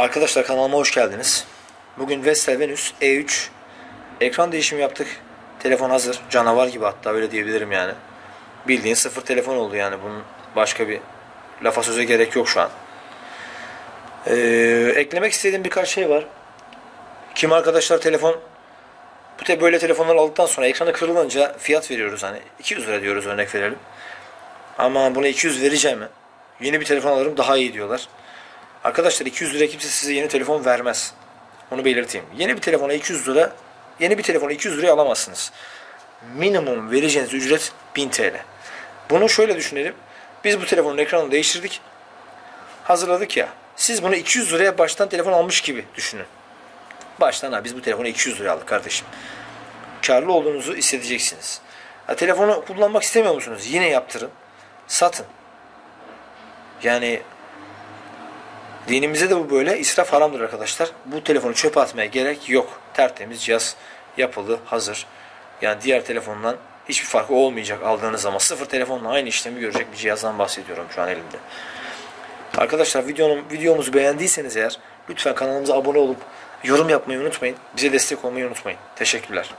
Arkadaşlar kanalıma hoş geldiniz. Bugün Vestel Venüs E3 ekran değişimi yaptık. Telefon hazır. Canavar gibi, hatta öyle diyebilirim yani. Bildiğin sıfır telefon oldu yani. Bunun başka bir lafa söze gerek yok şu an. Eklemek istediğim birkaç şey var. Kim arkadaşlar böyle telefonları aldıktan sonra ekranı kırılınca fiyat veriyoruz, hani 200 lira diyoruz, örnek verelim. Ama buna 200 vereceğim mi? Yeni bir telefon alırım daha iyi diyorlar. Arkadaşlar 200 liraya kimse size yeni telefon vermez. Onu belirteyim. Yeni bir telefona 200 liraya alamazsınız. Minimum vereceğiniz ücret 1000 TL. Bunu şöyle düşünelim. Biz bu telefonun ekranını değiştirdik. Hazırladık ya. Siz bunu 200 liraya baştan telefon almış gibi düşünün. Baştan biz bu telefonu 200 liraya aldık kardeşim. Karlı olduğunuzu hissedeceksiniz. Telefonu kullanmak istemiyor musunuz? Yine yaptırın. Satın. Yani dinimizde de bu böyle. İsraf haramdır arkadaşlar. Bu telefonu çöpe atmaya gerek yok. Tertemiz cihaz, yapılı, hazır. Yani diğer telefondan hiçbir farkı olmayacak aldığınız zaman. Sıfır telefonla aynı işlemi görecek bir cihazdan bahsediyorum şu an elimde. Arkadaşlar videomuzu beğendiyseniz eğer lütfen kanalımıza abone olup yorum yapmayı unutmayın. Bize destek olmayı unutmayın. Teşekkürler.